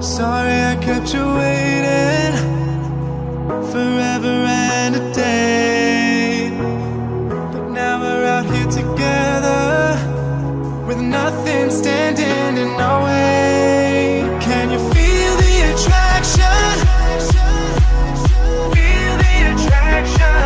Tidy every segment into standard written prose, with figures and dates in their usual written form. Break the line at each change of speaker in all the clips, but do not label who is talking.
Sorry I kept you waiting forever and a day, but now we're out here together with nothing standing in our way. Can you feel the attraction? Feel the attraction.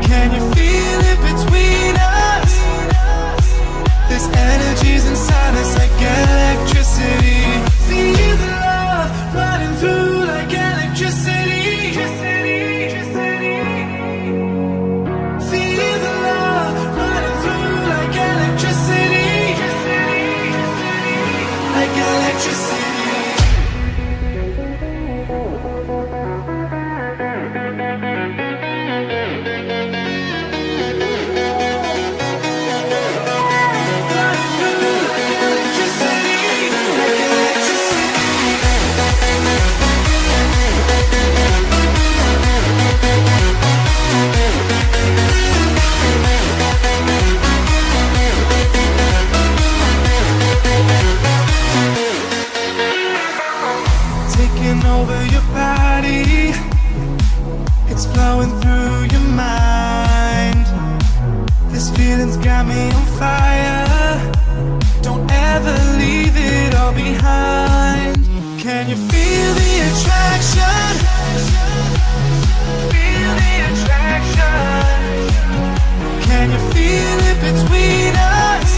Can you feel it between us? This energy's inside us like electricity. Feel the love running through like electricity. Feel the love running through like electricity. Like electricity. Taking over your body, it's flowing through your mind. This feeling's got me on fire. Don't ever leave it all behind. Can you feel the attraction? Feel the attraction. Can you feel it between us?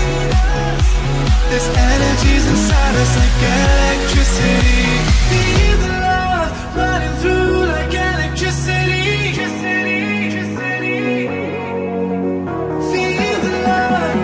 This energy's inside us like electricity. Feel the love running through like electricity. Feel the love.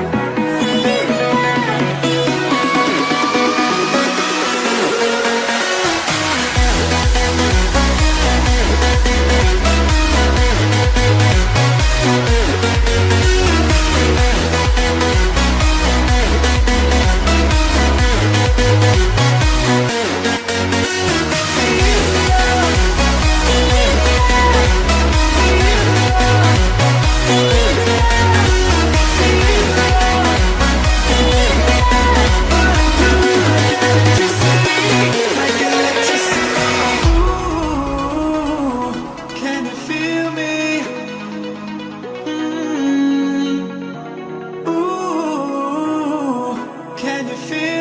Can you feel